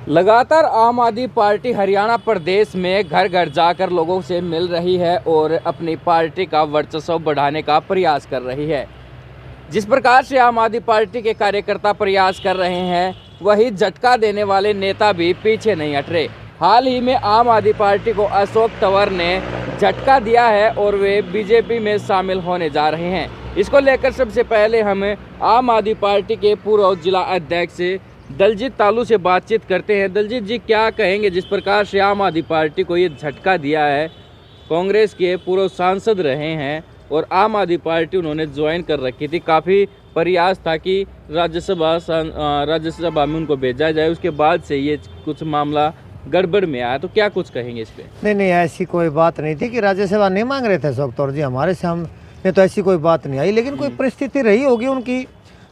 लगातार आम आदमी पार्टी हरियाणा प्रदेश में घर घर जाकर लोगों से मिल रही है और अपनी पार्टी का वर्चस्व बढ़ाने का प्रयास कर रही है। जिस प्रकार से आम आदमी पार्टी के कार्यकर्ता प्रयास कर रहे हैं, वही झटका देने वाले नेता भी पीछे नहीं हट रहे। हाल ही में आम आदमी पार्टी को अशोक तंवर ने झटका दिया है और वे बीजेपी में शामिल होने जा रहे हैं। इसको लेकर सबसे पहले हम आम आदमी पार्टी के पूर्व जिला अध्यक्ष दलजीत तालू से बातचीत करते हैं। दलजीत जी, क्या कहेंगे जिस प्रकार से आम आदमी पार्टी को ये झटका दिया है? कांग्रेस के पूर्व सांसद रहे हैं और आम आदमी पार्टी उन्होंने ज्वाइन कर रखी थी। काफ़ी प्रयास था कि राज्यसभा में उनको भेजा जाए, उसके बाद से ये कुछ मामला गड़बड़ में आया। तो क्या कुछ कहेंगे इस पे? नहीं, ऐसी कोई बात नहीं थी कि राज्यसभा नहीं मांग रहे थे अशोक तंवर जी हमारे सामने, तो ऐसी कोई बात नहीं आई। लेकिन कोई परिस्थिति रही होगी उनकी,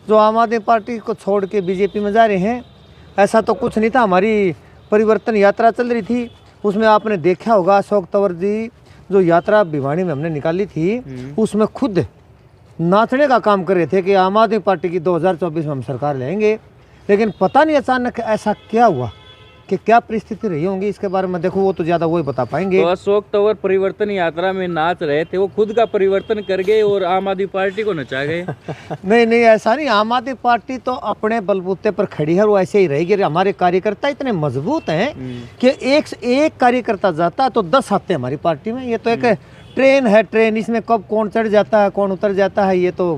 जो आम आदमी पार्टी को छोड़ के बीजेपी में जा रहे हैं। ऐसा तो कुछ नहीं था। हमारी परिवर्तन यात्रा चल रही थी, उसमें आपने देखा होगा अशोक तंवर जी जो यात्रा भिवानी में हमने निकाली थी, उसमें खुद नाचने का काम कर रहे थे कि आम आदमी पार्टी की 2024 में हम सरकार लेंगे। लेकिन पता नहीं अचानक ऐसा क्या हुआ कि क्या परिस्थिति रही होंगी, इसके बारे में देखो वो तो ज़्यादा वही बता पाएंगे। तो अशोक तंवर परिवर्तन यात्रा में नाच रहे थे, वो खुद का परिवर्तन कर गए और आम आदमी पार्टी को नचा गए। नहीं, ऐसा नहीं। आम आदमी पार्टी तो अपने बलबूते पर खड़ी है, वो ऐसे ही रहेगी। हमारे कार्यकर्ता इतने मजबूत हैं कि एक कार्यकर्ता जाता है तो 10 आते हैं हमारी पार्टी में। ये तो एक ट्रेन है, ट्रेन, इसमें कब कौन चढ़ जाता है कौन उतर जाता है ये तो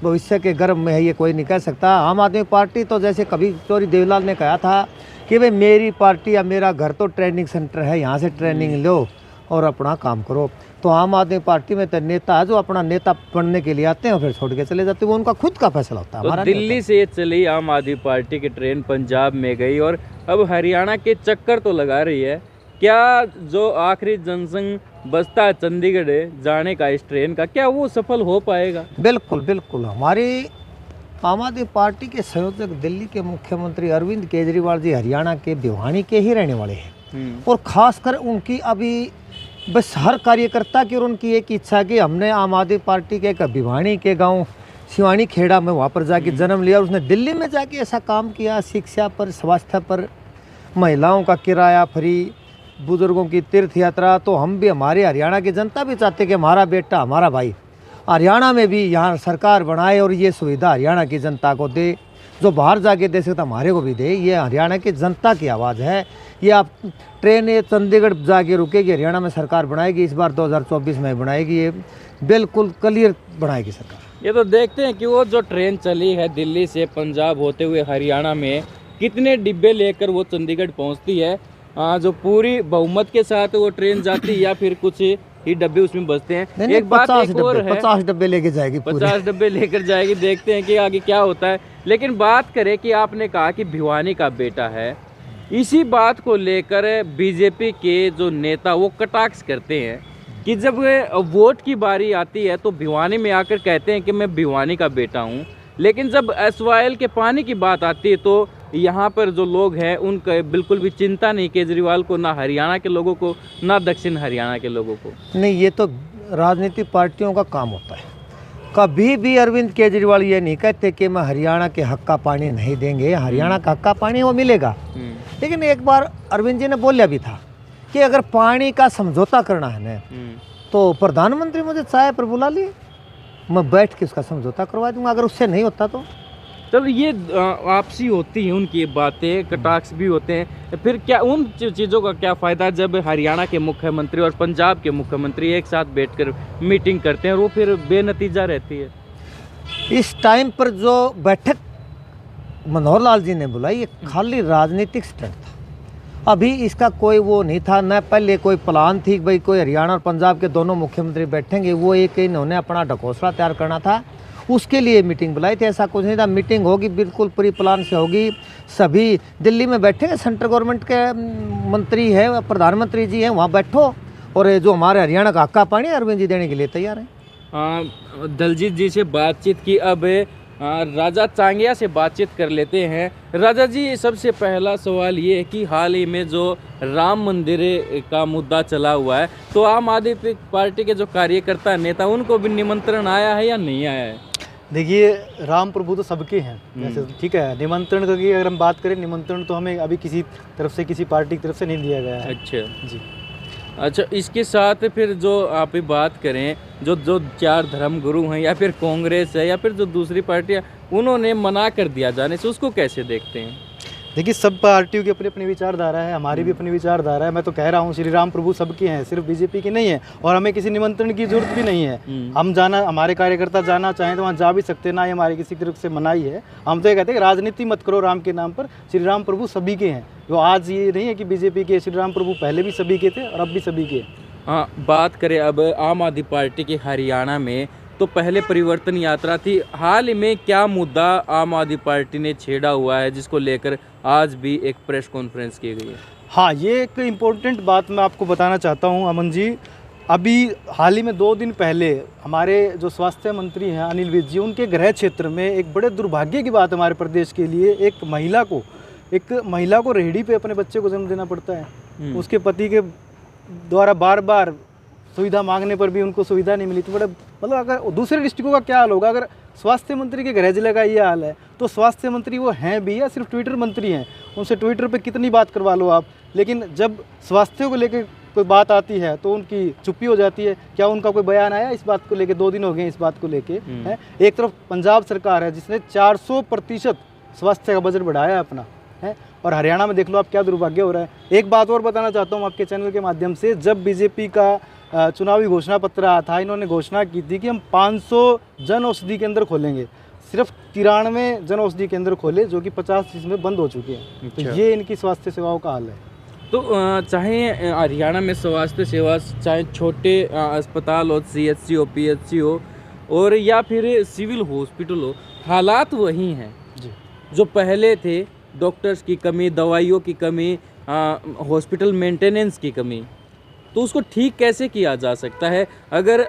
भविष्य के गर्भ में है, ये कोई नहीं कह सकता। आम आदमी पार्टी तो जैसे कभी चौधरी देवलाल ने कहा था कि भाई मेरी पार्टी या मेरा घर तो ट्रेनिंग सेंटर है, यहाँ से ट्रेनिंग लो और अपना काम करो। तो आम आदमी पार्टी में तो नेता है जो अपना नेता बनने के लिए आते हैं और फिर छोड़ के चले जाते हैं, वो उनका खुद का फैसला होता है। तो दिल्ली से चली आम आदमी पार्टी की ट्रेन पंजाब में गई और अब हरियाणा के चक्कर तो लगा रही है। क्या जो आखिरी जंक्शन बस्ता चंडीगढ़ जाने का इस ट्रेन का, क्या वो सफल हो पाएगा? बिल्कुल। हमारी आम आदमी पार्टी के संयोजक दिल्ली के मुख्यमंत्री अरविंद केजरीवाल जी हरियाणा के भिवानी के ही रहने वाले हैं और खासकर उनकी अभी बस हर कार्यकर्ता की और उनकी एक इच्छा कि हमने आम आदमी पार्टी के एक भिवानी के गांव सिवानी खेड़ा में वहाँ पर जाके जन्म लिया और उसने दिल्ली में जाके ऐसा काम किया, शिक्षा पर, स्वास्थ्य पर, महिलाओं का किराया फ्री, बुजुर्गों की तीर्थ यात्रा। तो हम भी, हमारे हरियाणा की जनता भी चाहते कि हमारा बेटा, हमारा भाई हरियाणा में भी यहाँ सरकार बनाए और ये सुविधा हरियाणा की जनता को दे। जो बाहर जाके दे सकता हमारे को भी दे। ये हरियाणा की जनता की आवाज़ है। ये आप ट्रेन ये चंडीगढ़ जाके रुकेगी, हरियाणा में सरकार बनाएगी, इस बार 2024 में बनाएगी, ये बिल्कुल क्लियर बनाएगी सरकार। ये तो देखते हैं कि वो जो ट्रेन चली है दिल्ली से पंजाब होते हुए हरियाणा में, कितने डिब्बे लेकर वो चंडीगढ़ पहुंचती है। जो पूरी बहुमत के साथ वो ट्रेन जाती है या फिर कुछ ही डब्बे उसमें बचते हैं? एक बात एक और है, 50 डब्बे लेके जाएगी, 50 डब्बे लेकर जाएगी। देखते हैं कि आगे क्या होता है। लेकिन बात करें कि आपने कहा कि भिवानी का बेटा है, इसी बात को लेकर बीजेपी के जो नेता वो कटाक्ष करते हैं कि जब वोट की बारी आती है तो भिवानी में आकर कहते हैं कि मैं भिवानी का बेटा हूँ, लेकिन जब SYL के पानी की बात आती है तो यहाँ पर जो लोग हैं उनका बिल्कुल भी चिंता नहीं केजरीवाल को, ना हरियाणा के लोगों को, ना दक्षिण हरियाणा के लोगों को। नहीं, ये तो राजनीतिक पार्टियों का काम होता है। कभी भी अरविंद केजरीवाल ये नहीं कहते कि मैं हरियाणा के हक का पानी नहीं देंगे, हरियाणा का हक का पानी वो मिलेगा। लेकिन एक बार अरविंद जी ने बोला भी था कि अगर पानी का समझौता करना है ना तो प्रधानमंत्री मुझे चाय पर बुला लिए, मैं बैठ के उसका समझौता करवा दूंगा। अगर उससे नहीं होता तो चलो, ये आपसी होती हैं उनकी बातें, कटाक्ष भी होते हैं। फिर क्या उन चीज़ों का क्या फ़ायदा जब हरियाणा के मुख्यमंत्री और पंजाब के मुख्यमंत्री एक साथ बैठकर मीटिंग करते हैं और वो फिर बेनतीजा रहती है? इस टाइम पर जो बैठक मनोहर लाल जी ने बुलाई, ये खाली राजनीतिक स्टंट था। अभी इसका कोई वो नहीं था, न पहले कोई प्लान थी भाई कोई हरियाणा और पंजाब के दोनों मुख्यमंत्री बैठेंगे। वो एक इन्होंने अपना ढकोसला तैयार करना था, उसके लिए मीटिंग बुलाई थी। ऐसा कुछ नहीं था। मीटिंग होगी बिल्कुल प्री प्लान से होगी। सभी दिल्ली में बैठेंगे, सेंट्रल गवर्नमेंट के मंत्री है, प्रधानमंत्री जी हैं, वहाँ बैठो और जो हमारे हरियाणा का हक्का पानी अरविंद जी देने के लिए तैयार हैं। दलजीत जी से बातचीत की, अब राजा चांगिया से बातचीत कर लेते हैं। राजा जी, सबसे पहला सवाल ये है कि हाल ही में जो राम मंदिर का मुद्दा चला हुआ है, तो आम आदमी पार्टी के जो कार्यकर्ता नेता उनको भी निमंत्रण आया है या नहीं आया है? देखिए, राम प्रभु तो सबके हैं वैसे, ठीक है। निमंत्रण की अगर हम बात करें, निमंत्रण तो हमें अभी किसी तरफ से, किसी पार्टी की तरफ से नहीं दिया गया है। अच्छा जी। अच्छा, इसके साथ फिर जो आप बात करें, जो जो 4 धर्म गुरु हैं या फिर कांग्रेस है या फिर जो दूसरी पार्टियां, उन्होंने मना कर दिया जाने से, उसको कैसे देखते हैं? देखिए, सब पार्टियों की अपनी अपनी विचारधारा है, हमारी भी अपनी विचारधारा है। मैं तो कह रहा हूँ, श्री राम प्रभु सबके हैं, सिर्फ बीजेपी के नहीं है, और हमें किसी निमंत्रण की जरूरत भी नहीं है। हम जाना, हमारे कार्यकर्ता जाना चाहें तो वहाँ जा भी सकते हैं, ना ही हमारी किसी तरफ से मनाही है। हम तो ये कहते हैं कि राजनीति मत करो राम के नाम पर, श्री राम प्रभु सभी के हैं। जो आज ये नहीं है कि बीजेपी के, श्री राम प्रभु पहले भी सभी के थे और अब भी सभी के। हाँ, बात करें अब आम आदमी पार्टी के हरियाणा में, तो पहले परिवर्तन यात्रा थी। हाल ही में क्या मुद्दा आम आदमी पार्टी ने छेड़ा हुआ है जिसको लेकर आज भी एक प्रेस कॉन्फ्रेंस की गई है? हाँ, ये एक इम्पोर्टेंट बात मैं आपको बताना चाहता हूँ अमन जी। अभी हाल ही में 2 दिन पहले हमारे जो स्वास्थ्य मंत्री हैं अनिल विज जी, उनके गृह क्षेत्र में एक बड़े दुर्भाग्य की बात हमारे प्रदेश के लिए, एक महिला को रेहड़ी पे अपने बच्चे को जन्म देना पड़ता है। उसके पति के द्वारा बार बार सुविधा मांगने पर भी उनको सुविधा नहीं मिली। तो बड़ा मतलब, अगर दूसरे डिस्ट्रिक्टों का क्या हाल होगा अगर स्वास्थ्य मंत्री के गृह जिले का ये हाल है, तो स्वास्थ्य मंत्री वो हैं भी या सिर्फ ट्विटर मंत्री हैं? उनसे ट्विटर पे कितनी बात करवा लो आप, लेकिन जब स्वास्थ्य को लेकर कोई बात आती है तो उनकी चुप्पी हो जाती है। क्या उनका कोई बयान आया इस बात को लेकर? 2 दिन हो गए इस बात को लेके है। एक तरफ पंजाब सरकार है जिसने 400% स्वास्थ्य का बजट बढ़ाया है अपना, है, और हरियाणा में देख लो आप क्या दुर्भाग्य हो रहा है। एक बात और बताना चाहता हूँ आपके चैनल के माध्यम से, जब बीजेपी का चुनावी घोषणा पत्र आया था, इन्होंने घोषणा की थी कि हम 500 जन औषधि केंद्र खोलेंगे। सिर्फ 93 जन औषधि केंद्र खोले, जो कि 50 इसमें बंद हो चुके हैं। तो ये इनकी स्वास्थ्य सेवाओं का हाल है। तो चाहे हरियाणा में स्वास्थ्य सेवा, चाहे छोटे अस्पताल हो, CHC हो, PHC हो, और या फिर सिविल हॉस्पिटल हो, हालात वही हैं जी जो पहले थे। डॉक्टर्स की कमी, दवाइयों की कमी, हॉस्पिटल मेंटेनेंस की कमी, तो उसको ठीक कैसे किया जा सकता है? अगर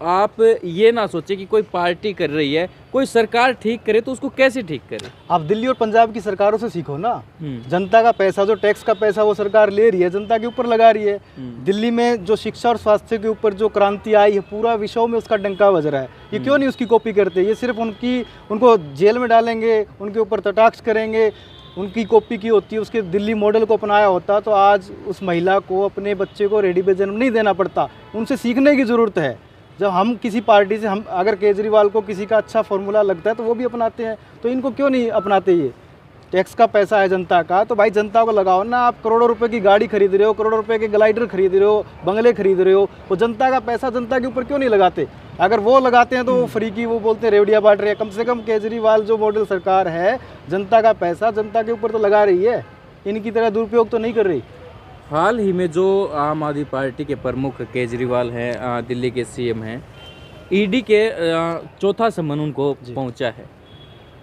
आप ये ना सोचे कि कोई पार्टी कर रही है, कोई सरकार ठीक करे, तो उसको कैसे ठीक करे? आप दिल्ली और पंजाब की सरकारों से सीखो ना। जनता का पैसा, जो टैक्स का पैसा वो सरकार ले रही है, जनता के ऊपर लगा रही है। दिल्ली में जो शिक्षा और स्वास्थ्य के ऊपर जो क्रांति आई है, पूरा विश्व में उसका डंका बज रहा है। ये क्यों नहीं उसकी कॉपी करते? ये सिर्फ उनको जेल में डालेंगे, उनके ऊपर कटाक्ष करेंगे, उनकी कॉपी की होती है। उसके दिल्ली मॉडल को अपनाया होता तो आज उस महिला को अपने बच्चे को रेडी पे जन्म नहीं देना पड़ता। उनसे सीखने की ज़रूरत है। जब हम किसी पार्टी से, हम अगर केजरीवाल को किसी का अच्छा फॉर्मूला लगता है तो वो भी अपनाते हैं, तो इनको क्यों नहीं अपनाते? ये टैक्स का पैसा है जनता का, तो भाई जनता को लगाओ ना। आप करोड़ों रुपए की गाड़ी खरीद रहे हो, करोड़ों रुपए के ग्लाइडर खरीद रहे हो, बंगले खरीद रहे हो, वो जनता का पैसा जनता के ऊपर क्यों नहीं लगाते? अगर वो लगाते हैं तो वो फ्री की, वो बोलते हैं रेवड़िया बांट रहे हैं। कम से कम केजरीवाल जो मॉडल सरकार है, जनता का पैसा जनता के ऊपर तो लगा रही है, इनकी तरह दुरुपयोग तो नहीं कर रही। हाल ही में जो आम आदमी पार्टी के प्रमुख केजरीवाल हैं, दिल्ली के CM हैं, ED के 4था सम्मन उनको पहुंचा है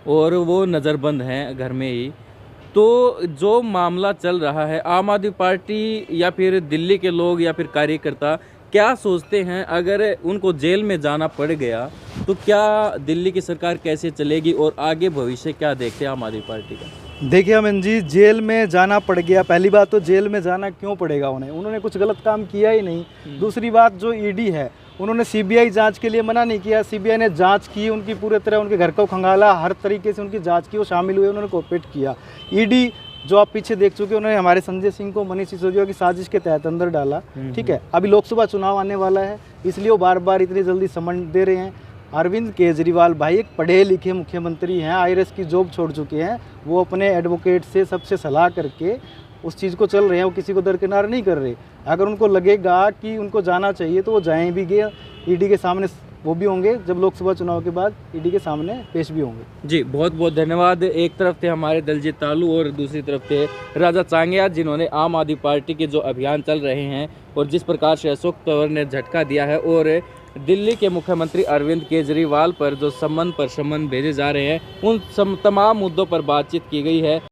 और वो नज़रबंद हैं घर में ही। तो जो मामला चल रहा है, आम आदमी पार्टी या फिर दिल्ली के लोग या फिर कार्यकर्ता क्या सोचते हैं? अगर उनको जेल में जाना पड़ गया तो क्या दिल्ली की सरकार कैसे चलेगी और आगे भविष्य क्या देखते हैं आम आदमी पार्टी का? देखिए अमन जी, जेल में जाना पड़ गया, पहली बात तो जेल में जाना क्यों पड़ेगा उन्हें? उन्होंने कुछ गलत काम किया ही नहीं। दूसरी बात, जो ED है, उन्होंने CBI जांच के लिए मना नहीं किया। CBI ने जांच की, उनकी पूरे तरह उनके घर को खंगाला, हर तरीके से उनकी जांच की, वो शामिल हुए, उन्होंने कोऑपरेट किया। ED जो आप पीछे देख चुके, उन्होंने हमारे संजय सिंह को मनीष सिसोदिया की साजिश के तहत अंदर डाला। ठीक है, अभी लोकसभा चुनाव आने वाला है, इसलिए वो बार बार इतनी जल्दी समन दे रहे हैं। अरविंद केजरीवाल भाई एक पढ़े लिखे मुख्यमंत्री हैं, IRS की जॉब छोड़ चुके हैं। वो अपने एडवोकेट से सबसे सलाह करके उस चीज़ को चल रहे हैं, वो किसी को दरकिनार नहीं कर रहे। अगर उनको लगेगा कि उनको जाना चाहिए तो वो जाएँ भी गए, ED के सामने वो भी होंगे, जब लोकसभा चुनाव के बाद ED के सामने पेश भी होंगे। जी, बहुत बहुत धन्यवाद। एक तरफ थे हमारे दलजीत तालू और दूसरी तरफ थे राजा चांगिया, जिन्होंने आम आदमी पार्टी के जो अभियान चल रहे हैं और जिस प्रकार से अशोक तंवर ने झटका दिया है और दिल्ली के मुख्यमंत्री अरविंद केजरीवाल पर जो सम्मन भेजे जा रहे हैं, उन तमाम मुद्दों पर बातचीत की गई है।